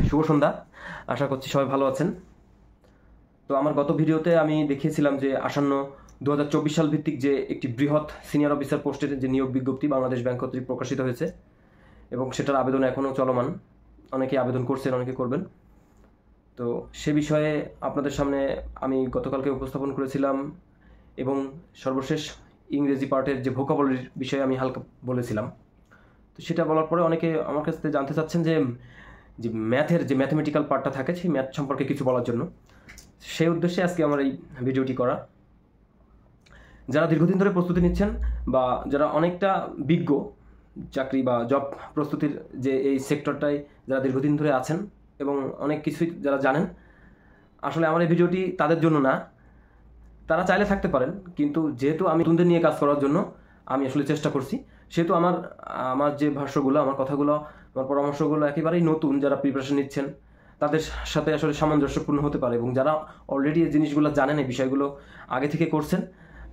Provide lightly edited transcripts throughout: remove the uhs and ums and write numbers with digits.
শুভ সন্ধ্যা। আশা করছি সবাই ভালো আছেন। তো আমার গত ভিডিওতে আমি দেখিয়েছিলাম যে আসন্ন 2024 সাল ভিত্তিক যে একটি বৃহৎ সিনিয়র অফিসার পোস্টের যে নিয়োগ বিজ্ঞপ্তি বাংলাদেশ ব্যাংক কর্তৃক প্রকাশিত হয়েছে এবং সেটার আবেদন এখনও চলমান। অনেকে আবেদন করছেন, অনেকে করবেন। তো সে বিষয়ে আপনাদের সামনে আমি গতকালকে উপস্থাপন করেছিলাম এবং সর্বশেষ ইংরেজি পার্টের যে ভোকাবুলারির বিষয়ে আমি হালকা বলেছিলাম। তো সেটা বলার পরে অনেকে আমার কাছ থেকে জানতে চাচ্ছেন যে ম্যাথের যে ম্যাথমেটিক্যাল পার্টটা থাকে সেই ম্যাথ সম্পর্কে কিছু বলার জন্য। সেই উদ্দেশ্যে আজকে আমার এই ভিডিওটি করা। যারা দীর্ঘদিন ধরে প্রস্তুতি নিচ্ছেন বা যারা অনেকটা বিজ্ঞ চাকরি বা জব প্রস্তুতির যে এই সেক্টরটায় যারা দীর্ঘদিন ধরে আছেন এবং অনেক কিছুই যারা জানেন, আসলে আমার এই ভিডিওটি তাদের জন্য না। তারা চাইলে থাকতে পারেন, কিন্তু যেহেতু আমি নতুনদের নিয়ে কাজ করার জন্য আমি আসলে চেষ্টা করছি, সেহেতু আমার যে ভাষ্যগুলো, আমার কথাগুলো, আমার পরামর্শগুলো একেবারেই নতুন। যারা প্রিপারেশন নিচ্ছেন তাদের সাথে আসলে সামঞ্জস্যপূর্ণ হতে পারে এবং যারা অলরেডি এই জিনিসগুলো জানেন, এই বিষয়গুলো আগে থেকে করছেন,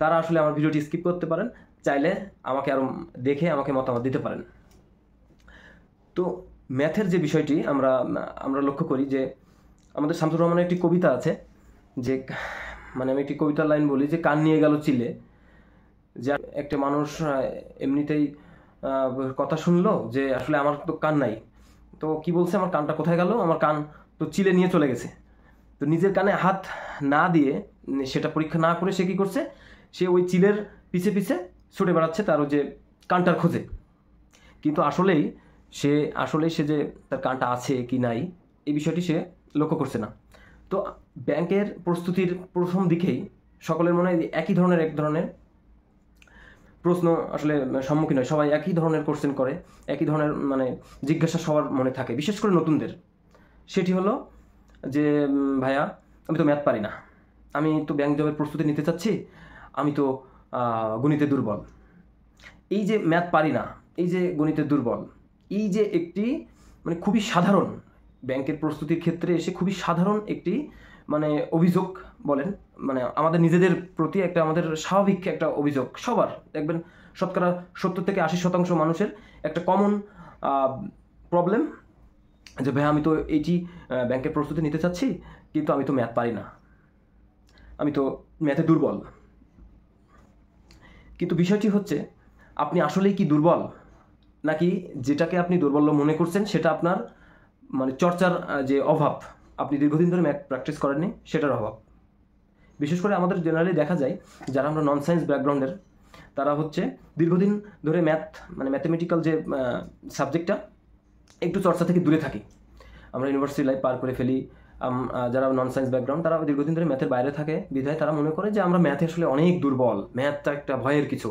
তারা আসলে আমার ভিডিওটি স্কিপ করতে পারেন। চাইলে আমাকে আরও দেখে আমাকে মতামত দিতে পারেন। তো ম্যাথের যে বিষয়টি আমরা লক্ষ্য করি যে আমাদের শামসুর রহমানের একটি কবিতা আছে, যে আমি একটি কবিতার লাইন বলি যে কান নিয়ে গেল চিলে। যে একটা মানুষ এমনিতেই কথা শুনলো যে আসলে আমার তো কান নাই, তো কি বলছে, আমার কানটা কোথায় গেল, আমার কান তো চিলে নিয়ে চলে গেছে। তো নিজের কানে হাত না দিয়ে, সেটা পরীক্ষা না করে সে কী করছে, সে ওই চিলের পিছে পিছে ছুটে বেড়াচ্ছে তার যে কানটার খোঁজে। কিন্তু আসলেই সে যে তার কানটা আছে কি নাই এই বিষয়টি সে লক্ষ্য করছে না। তো ব্যাংকের প্রস্তুতির প্রথম দিকেই সকলের মনে এক ধরনের প্রশ্ন আসলে সম্মুখীন হয়। সবাই একই ধরনের কোশ্চেন করে, একই ধরনের জিজ্ঞাসা সবার মনে থাকে, বিশেষ করে নতুনদের। সেটি হলো যে ভাইয়া, আমি তো ম্যাথ পারি না, আমি তো ব্যাংক জবের প্রস্তুতি নিতে চাচ্ছি, আমি তো গণিতে দুর্বল। এই যে ম্যাথ পারি না, এই যে গণিতে দুর্বল, এই যে একটি খুবই সাধারণ, ব্যাংকের প্রস্তুতির ক্ষেত্রে এসে খুবই সাধারণ একটি অভিযোগ বলেন, আমাদের নিজেদের প্রতি একটা আমাদের স্বাভাবিক একটা অভিযোগ। সবার দেখবেন শতকরা 70 থেকে 80% মানুষের একটা কমন প্রবলেম যে ভাই, আমি তো এইটি ব্যাংকের প্রস্তুতি নিতে চাচ্ছি, কিন্তু আমি তো ম্যাথ পারি না, আমি তো ম্যাথে দুর্বল। কিন্তু বিষয়টি হচ্ছে, আপনি আসলেই কি দুর্বল, নাকি যেটাকে আপনি দুর্বল মনে করছেন সেটা আপনার চর্চার যে অভাব, আপনি দীর্ঘদিন ধরে ম্যাথ প্র্যাকটিস করেননি সেটার অভাব। বিশেষ করে আমাদের জেনারেলি দেখা যায় যারা আমরা নন সায়েন্স ব্যাকগ্রাউন্ডের, তারা হচ্ছে দীর্ঘদিন ধরে ম্যাথমেটিক্যাল যে সাবজেক্টটা একটু চর্চা থেকে দূরে থাকি। আমরা ইউনিভার্সিটি লাইফ পার করে ফেলি। যারা নন সায়েন্স ব্যাকগ্রাউন্ড, তারা দীর্ঘদিন ধরে ম্যাথের বাইরে থাকে বিধায় তারা মনে করে যে আমরা ম্যাথে আসলে অনেক দুর্বল, ম্যাথটা একটা ভয়ের কিছু।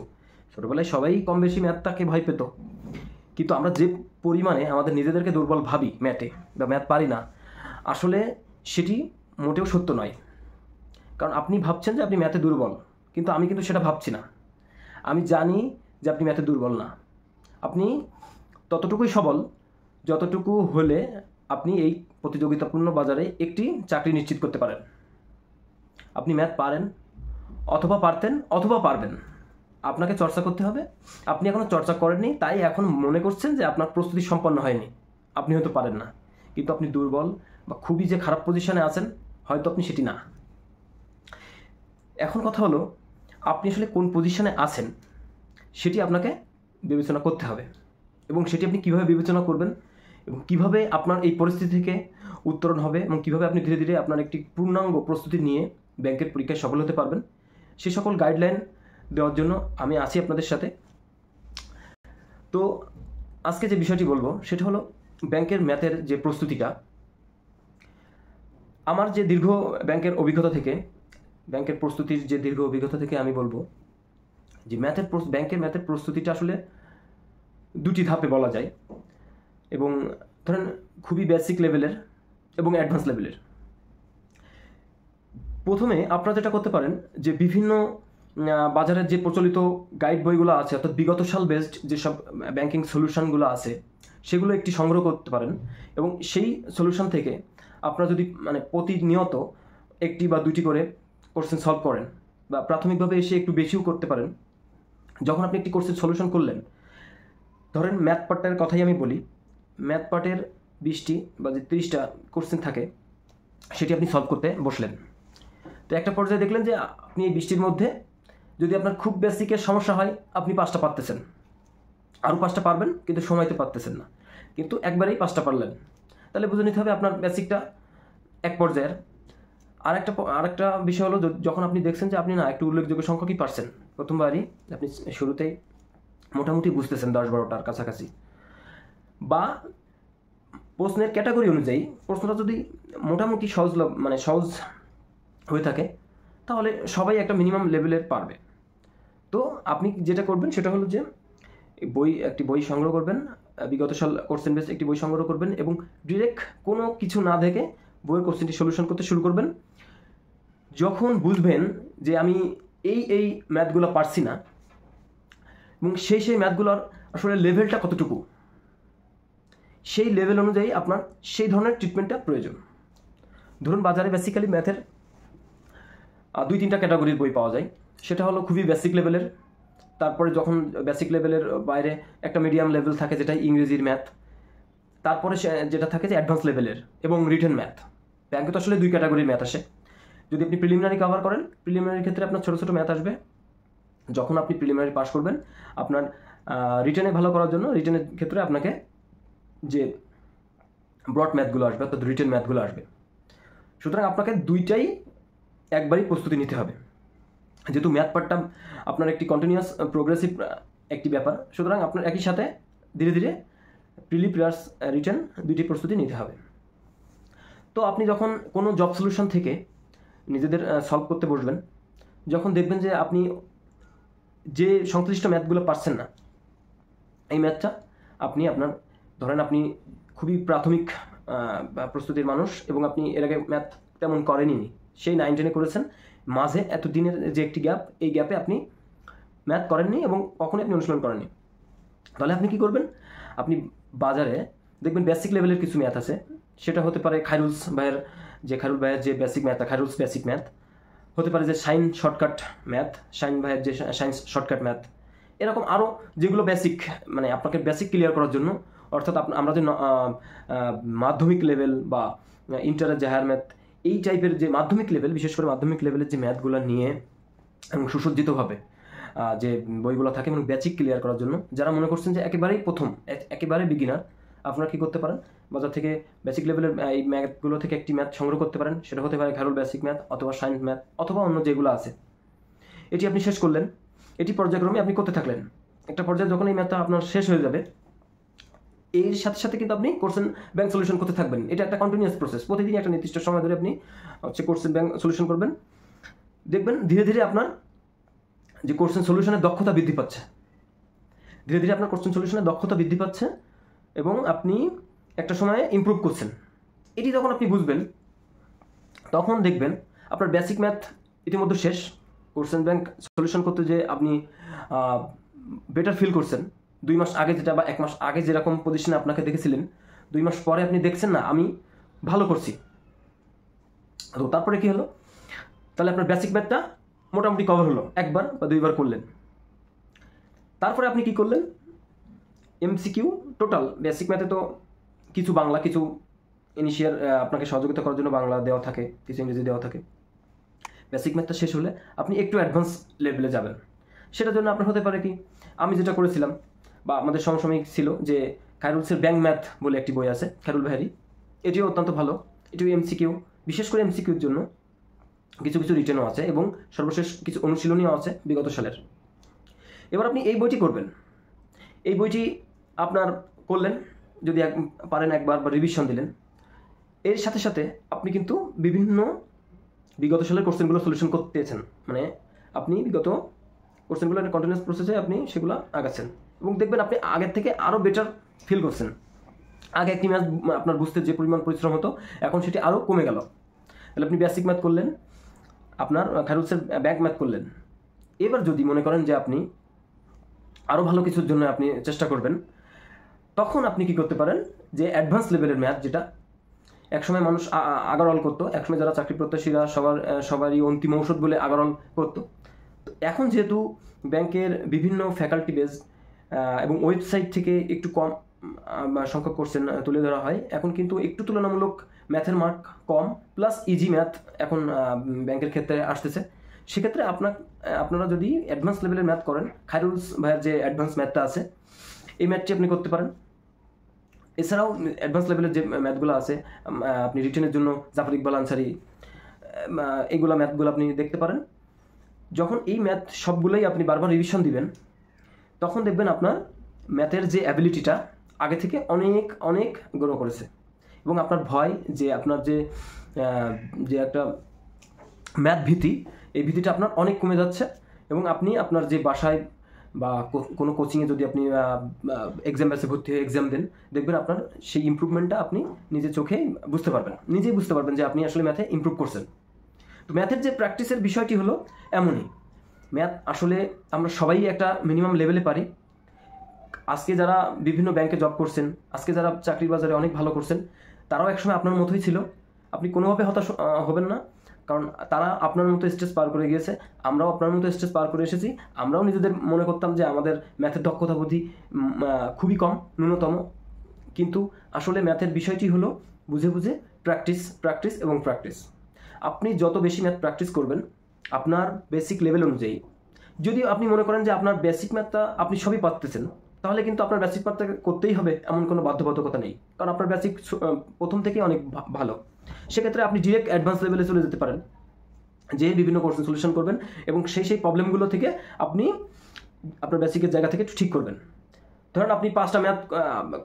ছোটোবেলায় সবাই কম বেশি ম্যাথটাকে ভয় পেত, কিন্তু আমরা যে পরিমাণে আমাদের নিজেদেরকে দুর্বল ভাবি ম্যাথে বা ম্যাথ পারি না, আসলে সেটি মোটেও সত্য নয়। কারণ আপনি ভাবছেন যে আপনি ম্যাথে দুর্বল, কিন্তু আমি কিন্তু সেটা ভাবছি না। আমি জানি যে আপনি ম্যাথে দুর্বল না, আপনি ততটুকুই সবল যতটুকু হলে আপনি এই প্রতিযোগিতাপূর্ণ বাজারে একটি চাকরি নিশ্চিত করতে পারেন। আপনি ম্যাথ পারেন, অথবা পারতেন, অথবা পারবেন। আপনাকে চর্চা করতে হবে। আপনি এখনও চর্চা করেননি, তাই এখন মনে করছেন যে আপনার প্রস্তুতি সম্পন্ন হয়নি, আপনি হয়তো পারেন না। কিন্তু আপনি দুর্বল বা খুবই যে খারাপ পজিশনে আছেন, হয়তো আপনি সেটি না। এখন কথা হলো, আপনি আসলে কোন পজিশনে আছেন সেটি আপনাকে বিবেচনা করতে হবে, এবং সেটি আপনি কীভাবে বিবেচনা করবেন এবং কীভাবে আপনার এই পরিস্থিতি থেকে উত্তরণ হবে এবং কীভাবে আপনি ধীরে ধীরে আপনার একটি পূর্ণাঙ্গ প্রস্তুতি নিয়ে ব্যাংকের পরীক্ষায় সফল হতে পারবেন, সে সকল গাইডলাইন দেওয়ার জন্য আমি আছি আপনাদের সাথে। তো আজকে যে বিষয়টি বলবো সেটা হলো ব্যাংকের ম্যাথের যে প্রস্তুতিটা। আমার যে দীর্ঘ ব্যাংকের প্রস্তুতির যে দীর্ঘ অভিজ্ঞতা থেকে আমি বলবো যে ব্যাংকের ম্যাথের প্রস্তুতিটা আসলে দুটি ধাপে বলা যায়, এবং ধরেন খুবই বেসিক লেভেলের এবং অ্যাডভান্স লেভেলের। প্রথমে আপনারা যেটা করতে পারেন যে বিভিন্ন বাজারের যে প্রচলিত গাইড বইগুলো আছে, অর্থাৎ বিগত সাল বেসড যেসব ব্যাংকিং সলিউশনগুলো আছে সেগুলো একটি সংগ্রহ করতে পারেন, এবং সেই সলিউশন থেকে আপনারা যদি প্রতিনিয়ত একটি বা দুটি করে কোশ্চেন সলভ করেন, বা প্রাথমিকভাবে এসে একটু বেশিও করতে পারেন। যখন আপনি একটি কোর্সের সলিউশন করলেন, ধরেন ম্যাথ পার্টের কথাই আমি বলি, ম্যাথ পার্টের 20টি বা যে 30টা কোশ্চেন থাকে সেটি আপনি সলভ করতে বসলেন। তো একটা পর্যায়ে দেখলেন যে আপনি এই 20টির মধ্যে যদি আপনার খুব বেসিকের সমস্যা হয় আপনি 5টা পারতেছেন, আরও 5টা পারবেন কিন্তু সময়তে পারতেছেন না, কিন্তু একবারেই 5টা পারলেন, তাহলে বুঝে নিতে হবে আপনার বেসিকটা এক পর্যায়ের। আরেকটা বিষয় হলো যখন আপনি দেখছেন যে আপনি না একটু উল্লেখযোগ্য সংখ্যকই পারছেন, প্রথমবারই আপনি শুরুতেই মোটামুটি বুঝতেছেন 10-12টার কাছাকাছি, বা প্রশ্নের ক্যাটাগরি অনুযায়ী প্রশ্নটা যদি মোটামুটি সহজ হয়ে থাকে তাহলে সবাই একটা মিনিমাম লেভেলের পারবে। তো আপনি যেটা করবেন সেটা হলো যে একটি বই সংগ্রহ করবেন, বিগত সাল কোশ্চেন বেস একটি বই সংগ্রহ করবেন এবং ডিরেক্ট কোনো কিছু না দেখে বইয়ের কোশ্চেনটি সলিউশন করতে শুরু করবেন। যখন বুঝবেন যে আমি এই ম্যাথগুলো পারছি না এবং সেই ম্যাথগুলোর আসলে লেভেলটা কতটুকু, সেই লেভেল অনুযায়ী আপনার সেই ধরনের ট্রিটমেন্টটা প্রয়োজন। ধরুন বাজারে বেসিক্যালি ম্যাথের 2-3টা ক্যাটাগরির বই পাওয়া যায়, সেটা হলো খুবই বেসিক লেভেলের, তারপরে যখন বেসিক লেভেলের বাইরে একটা মিডিয়াম লেভেল থাকে যেটা ইংরেজির ম্যাথ, তারপরে যেটা থাকে যে অ্যাডভান্স লেভেলের এবং রিটেন ম্যাথ। ব্যাংকে তো আসলে 2 ক্যাটাগরির ম্যাথ আসে। যদি আপনি প্রিলিমিনারি কভার করেন, প্রিলিমিনারির ক্ষেত্রে আপনার ছোটো ছোটো ম্যাথ আসবে। যখন আপনি প্রিলিমিনারি পাস করবেন আপনার রিটেনে ভালো করার জন্য রিটেনের ক্ষেত্রে আপনাকে যে ব্রড ম্যাথগুলো আসবে অর্থাৎ রিটেন ম্যাথগুলো আসবে। সুতরাং আপনাকে দুইটাই একবারই প্রস্তুতি নিতে হবে, যেহেতু ম্যাথ পার্টটা আপনার একটি কন্টিনিউয়াস প্রোগ্রেসিভ একটি ব্যাপার, সুতরাং আপনার একই সাথে ধীরে ধীরে প্রিলি প্লাস রিটেন দুইটি প্রস্তুতি নিতে হবে। তো আপনি যখন কোনো জব সলিউশন থেকে নিজেদের সলভ করতে বসবেন, যখন দেখবেন যে আপনি যে সংশ্লিষ্ট ম্যাথগুলো পারছেন না, এই ম্যাথটা আপনার ধরেন আপনি খুবই প্রাথমিক প্রস্তুতির মানুষ এবং আপনি এর আগে ম্যাথ তেমন করেনই, সেই 9-10 করেছেন, মাঝে এতদিনের যে একটি গ্যাপ, এই গ্যাপে আপনি ম্যাথ করেননি এবং কখনোই আপনি অনুশীলন করেননি, তাহলে আপনি কি করবেন, আপনি বাজারে দেখবেন বেসিক লেভেলের কিছু ম্যাথ আছে, সেটা হতে পারে খায়রুল ভাইয়ের যে বেসিক ম্যাথ, খায়রুলস বেসিক ম্যাথ, হতে পারে যে শাইন শর্টকাট ম্যাথ, শাইন ভাইয়ের যে শাইন শর্টকাট ম্যাথ, এরকম আরও যেগুলো বেসিক, মানে আপনাকে বেসিক ক্লিয়ার করার জন্য, অর্থাৎ আমরা যে মাধ্যমিক লেভেল বা ইন্টারের যে হায়ার ম্যাথ, এই টাইপের যে মাধ্যমিক লেভেল, বিশেষ করে মাধ্যমিক লেভেলের যে ম্যাথগুলো নিয়ে এবং সুসজ্জিতভাবে যে বইগুলো থাকে এবং বেসিক ক্লিয়ার করার জন্য, যারা মনে করছেন যে একেবারেই প্রথম, একেবারে বিগিনার, আপনারা কী করতে পারেন, বাজার থেকে বেসিক লেভেলের এই ম্যাথগুলো থেকে একটি ম্যাথ সংগ্রহ করতে পারেন, সেটা হতে পারে খায়রুল বেসিক ম্যাথ অথবা সায়েন্স ম্যাথ অথবা অন্য যেগুলো আছে। এটি আপনি শেষ করলেন, এটি পর্যায়ক্রমে আপনি করতে থাকলেন। একটা পর্যায়ে যখন এই ম্যাথটা আপনার শেষ হয়ে যাবে, এর সাথে সাথে কিন্তু আপনি কোশ্চেন ব্যাংক সলিউশন করতে থাকবেন। এটা একটা কন্টিনিউয়াস প্রসেস, প্রতিদিন একটা নির্দিষ্ট সময় ধরে আপনি কোশ্চেন ব্যাংক সলিউশন করবেন। দেখবেন ধীরে ধীরে আপনার যে কোশ্চেন সলিউশনের দক্ষতা বৃদ্ধি পাচ্ছে, ধীরে ধীরে আপনার কোশ্চেন সলিউশনের দক্ষতা বৃদ্ধি পাচ্ছে এবং আপনি একটা সময়ে ইমপ্রুভ করছেন। এটি যখন আপনি বুঝবেন তখন দেখবেন আপনার বেসিক ম্যাথ ইতিমধ্যে শেষ, কোশ্চেন ব্যাংক সলিউশন করতে যে আপনি বেটার ফিল করছেন। 2 মাস আগে যেটা বা 1 মাস আগে যেরকম পজিশনে আপনাকে দেখেছিলেন, 2 মাস পরে আপনি দেখছেন না আমি ভালো করছি। তো তারপরে কি হলো, তাহলে আপনার বেসিক ম্যাথটা মোটামুটি কভার হলো, 1বার বা 2বার করলেন। তারপরে আপনি কি করলেন, এমসিকিউ টোটাল বেসিক ম্যাথে তো কিছু বাংলা, কিছু ইনিশিয়াল আপনাকে সহযোগিতা করার জন্য বাংলা দেওয়া থাকে, কিছু ইংরেজি দেওয়া থাকে। বেসিক ম্যাথটা শেষ হলে আপনি একটু অ্যাডভান্স লেভেলে যাবেন। সেটার জন্য আপনার হতে পারে কি, আমি যেটা করেছিলাম বা আমাদের সমসাময়িক ছিল যে খায়রুলসের ব্যাংক ম্যাথ বলে একটি বই আছে খায়রুল ভাইয়েরই, এটিও অত্যন্ত ভালো। এটিও এমসিকিউ, বিশেষ করে এমসিকিউর জন্য কিছু কিছু রিটেনও আছে এবং সর্বশেষ কিছু অনুশীলনীও আছে বিগত সালের। এবার আপনি এই বইটি করবেন, এই বইটি আপনার করলেন, যদি পারেন একবার বা রিভিশন দিলেন। এর সাথে সাথে আপনি কিন্তু বিভিন্ন বিগত সালের কোশ্চেনগুলো সলিউশন করতেছেন, মানে আপনি বিগত কোশ্চেনগুলো কন্টিনিউয়াস প্রসেসে আপনি সেগুলো আগাচ্ছেন এবং দেখবেন আপনি আগের থেকে আরও বেটার ফিল করছেন। আগে একটি ম্যাথ আপনার বুঝতে যে পরিমাণ পরিশ্রম হতো, এখন সেটি আরও কমে গেল। তাহলে আপনি বেসিক ম্যাথ করলেন, আপনার খায়রুলসের ব্যাংক ম্যাথ করলেন। এবার যদি মনে করেন যে আপনি আরও ভালো কিছুর জন্য আপনি চেষ্টা করবেন, তখন আপনি কি করতে পারেন, যে অ্যাডভান্স লেভেলের ম্যাথ, যেটা একসময় মানুষ আগারল করতো, একসময় যারা চাকরি প্রত্যাশীরা সবারই অন্তিম ঔষধ বলে আগারল করতো। তো এখন যেহেতু ব্যাংকের বিভিন্ন ফ্যাকাল্টি বেসড এবং ওয়েবসাইট থেকে একটু কম সংখ্যক কোশ্চেন তুলে ধরা হয়। এখন কিন্তু একটু তুলনামূলক ম্যাথের মার্ক কম, প্লাস ইজি ম্যাথ এখন ব্যাংকের ক্ষেত্রে আসতেছে। সেক্ষেত্রে আপনারা যদি অ্যাডভান্স লেভেলের ম্যাথ করেন, খায়রুলস ভাইয়ের যে অ্যাডভান্স ম্যাথটা আছে এই ম্যাথটি আপনি করতে পারেন। এছাড়াও অ্যাডভান্স লেভেলের যে ম্যাথগুলো আছে, আপনি রিটেনের জন্য জাফর ইকবাল আনসারি, এইগুলো ম্যাথগুলো আপনি দেখতে পারেন। যখন এই ম্যাথ সবগুলোই আপনি বারবার রিভিশন দিবেন, তখন দেখবেন আপনার ম্যাথের যে অ্যাবিলিটিটা আগে থেকে অনেক অনেক গ্রো করেছে, এবং আপনার ভয় যে আপনার যে একটা ম্যাথ ভীতি, এই ভীতিটা আপনার অনেক কমে যাচ্ছে। এবং আপনি আপনার যে বাসায় বা কোনো কোচিংয়ে যদি আপনি এক্সাম ব্যাচে ভর্তি হয়ে এক্সাম দেন, দেখবেন আপনার সেই ইমপ্রুভমেন্টটা আপনি নিজের চোখে নিজেই বুঝতে পারবেন যে আপনি আসলে ম্যাথে ইমপ্রুভ করছেন। তো ম্যাথের যে প্র্যাকটিসের বিষয়টি হলো এমনই, ম্যাথ আসলে আমরা সবাই একটা মিনিমাম লেভেলে পারি। আজকে যারা বিভিন্ন ব্যাংকে জব করছেন, আজকে যারা চাকরির বাজারে অনেক ভালো করছেন, তারাও একসময় আপনার মতোই ছিল। আপনি কোনোভাবে হতাশ হবেন না, কারণ তারা আপনার মতো স্টেজ পার করে গিয়েছে, আমরাও আপনার মতো স্টেজ পার করে এসেছি। আমরাও নিজেদের মনে করতাম যে আমাদের ম্যাথের দক্ষতা বুদ্ধি খুবই কম, ন্যূনতম। কিন্তু আসলে ম্যাথের বিষয়টি হলো বুঝে বুঝে প্র্যাকটিস এবং প্র্যাকটিস। আপনি যত বেশি ম্যাথ প্র্যাকটিস করবেন আপনার বেসিক লেভেল অনুযায়ী, যদি আপনি মনে করেন যে আপনার বেসিক ম্যাথটা আপনি সবই পারতেছেন, তাহলে কিন্তু আপনার বেসিক ম্যাথটা করতেই হবে এমন কোনো বাধ্যবাধকতা নেই, কারণ আপনার বেসিক প্রথম থেকেই অনেক ভালো। সেক্ষেত্রে আপনি ডিরেক্ট অ্যাডভান্স লেভেলে চলে যেতে পারেন, যে বিভিন্ন কোশ্চেন সলিউশন করবেন এবং সেই প্রবলেমগুলো থেকে আপনি আপনার বেসিকের জায়গা থেকে ঠিক করবেন। ধরেন আপনি 5টা ম্যাথ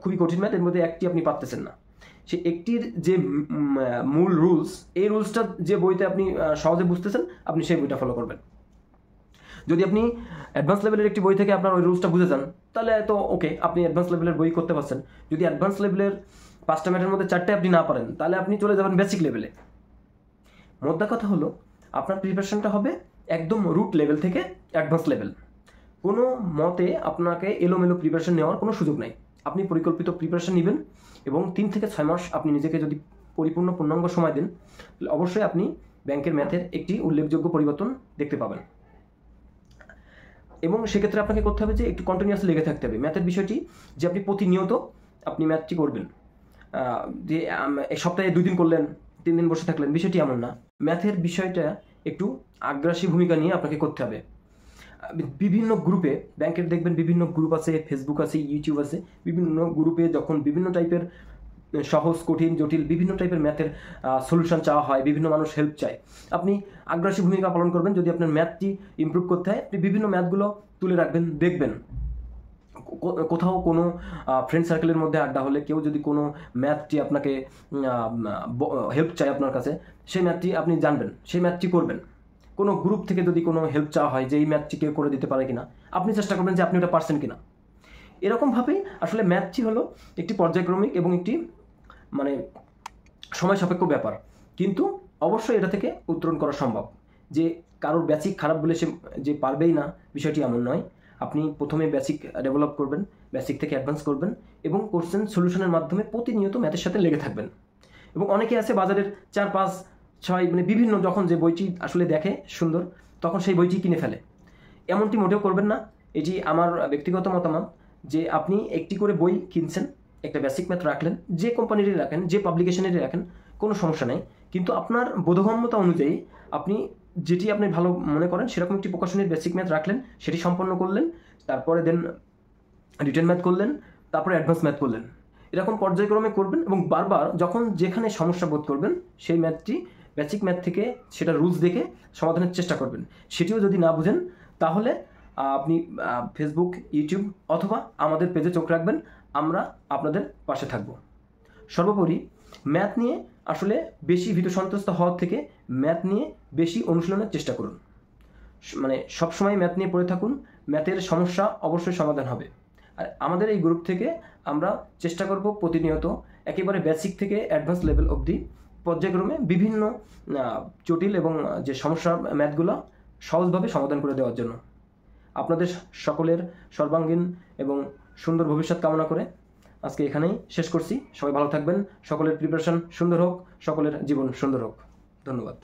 খুবই কঠিন ম্যাথ, এর মধ্যে একটি আপনি পারতেছেন না, সেই একটির যে মূল রুলস, এই রুলসটা যে বইতে আপনি সহজে বুঝতেছেন, আপনি সেই বইটা ফলো করবেন। যদি আপনি অ্যাডভান্স লেভেলের একটি বই থেকে আপনার ওই রুলসটা বুঝে যান, তাহলে তো ওকে, আপনি অ্যাডভান্স লেভেলের বই করতে পারছেন। যদি অ্যাডভান্স লেভেলের 5টা ম্যাথের মধ্যে 4টে আপনি না পারেন, তাহলে আপনি চলে যাবেন বেসিক লেভেলে। মোদ্দা কথা হলো আপনার প্রিপারেশনটা হবে একদম রুট লেভেল থেকে অ্যাডভান্স লেভেল। কোনো মতে আপনাকে এলোমেলো প্রিপারেশন নেওয়ার কোনো সুযোগ নাই। আপনি পরিকল্পিত প্রিপারেশন নেবেন এবং 3 থেকে 6 মাস আপনি নিজেকে যদি পূর্ণাঙ্গ সময় দেন, তাহলে অবশ্যই আপনি ব্যাংকের ম্যাথের একটি উল্লেখযোগ্য পরিবর্তন দেখতে পাবেন। এবং সেক্ষেত্রে আপনাকে করতে হবে যে একটু কন্টিনিউয়াসলি লেগে থাকতে হবে ম্যাথের বিষয়টি, যে আপনি প্রতিনিয়ত আপনি ম্যাথটি করবেন। যে সপ্তাহে 2 দিন করলেন, 3 দিন বসে থাকলেন, বিষয়টি এমন না। ম্যাথের বিষয়টা একটু আগ্রাসী ভূমিকা নিয়ে আপনাকে করতে হবে। বিভিন্ন গ্রুপে, ব্যাংকের দেখবেন বিভিন্ন গ্রুপ আছে, ফেসবুক আছে, ইউটিউব আছে, বিভিন্ন গ্রুপে যখন বিভিন্ন টাইপের সহজ, কঠিন, জটিল বিভিন্ন টাইপের ম্যাথের সলিউশন চাওয়া হয়, বিভিন্ন মানুষ হেল্প চায়, আপনি আগ্রাসী ভূমিকা পালন করবেন। যদি আপনার ম্যাথটি ইমপ্রুভ করতে হয়, আপনি বিভিন্ন ম্যাথগুলো তুলে রাখবেন। দেখবেন কোথাও কোনো ফ্রেন্ড সার্কেলের মধ্যে আড্ডা হলে কেউ যদি কোনো ম্যাথটি আপনাকে হেল্প চায় আপনার কাছে, সেই ম্যাথটি আপনি জানবেন, সেই ম্যাথটি করবেন। কোনো গ্রুপ থেকে যদি কোনো হেল্প চাওয়া হয় যে এই ম্যাথটি কেউ করে দিতে পারে কিনা, আপনি চেষ্টা করবেন যে আপনি ওটা পারছেন কিনা। এরকমভাবেই আসলে ম্যাথটি হলো একটি পর্যায়ক্রমিক এবং একটি মানে সময় সাপেক্ষ ব্যাপার, কিন্তু অবশ্যই এটা থেকে উত্তরণ করা সম্ভব। যে কারোর বেসিক খারাপ বলে সে যে পারবেই না, বিষয়টি এমন নয়। আপনি প্রথমে বেসিক ডেভেলপ করবেন, বেসিক থেকে অ্যাডভান্স করবেন এবং কোশ্চেন সলিউশনের মাধ্যমে প্রতিনিয়ত ম্যাথের সাথে লেগে থাকবেন। এবং অনেকে আছে বাজারের 4, 5, 6 মানে বিভিন্ন, যখন যে বইটি আসলে দেখে সুন্দর, তখন সেই বইটি কিনে ফেলে। এমনটি মোটেও করবেন না। এটি আমার ব্যক্তিগত মতামত যে আপনি একটি করে বই কিনছেন, একটা বেসিক ম্যাথ রাখলেন, যে কোম্পানিরই রাখেন, যে পাবলিকেশনেরই রাখেন, কোনো সমস্যা নেই। কিন্তু আপনার বোধগম্যতা অনুযায়ী আপনি যেটি আপনি ভালো মনে করেন সেরকম একটি প্রকাশনীর বেসিক ম্যাথ রাখলেন, সেটি সম্পন্ন করলেন, তারপরে দেন রিটেন ম্যাথ করলেন, তারপরে অ্যাডভান্স ম্যাথ করলেন। এরকম পর্যায়ক্রমে করবেন এবং বারবার যখন যেখানে সমস্যা বোধ করবেন সেই ম্যাথটি বেসিক ম্যাথ থেকে সেটা রুলস দেখে সমাধানের চেষ্টা করবেন। সেটিও যদি না বুঝেন, তাহলে আপনি ফেসবুক, ইউটিউব অথবা আমাদের পেজে চোখ রাখবেন, আমরা আপনাদের পাশে থাকব। সর্বোপরি ম্যাথ নিয়ে আসলে বেশি ভীত সন্ত্রস্ত হওয়ার থেকে ম্যাথ নিয়ে বেশি অনুশীলনের চেষ্টা করুন। মানে সবসময় ম্যাথ নিয়ে পড়ে থাকুন, ম্যাথের সমস্যা অবশ্যই সমাধান হবে। আর আমাদের এই গ্রুপ থেকে আমরা চেষ্টা করব প্রতিনিয়ত একেবারে বেসিক থেকে অ্যাডভান্স লেভেল অবধি পর্যায়ক্রমে বিভিন্ন জটিল এবং যে সমস্যা ম্যাথগুলো সহজভাবে সমাধান করে দেওয়ার জন্য। আপনাদের সকলের সর্বাঙ্গীন এবং সুন্দর ভবিষ্যৎ কামনা করে আজকে এখানেই শেষ করছি। সবাই ভালো থাকবেন, সকলের প্রিপারেশন সুন্দর হোক, সকলের জীবন সুন্দর হোক। ধন্যবাদ।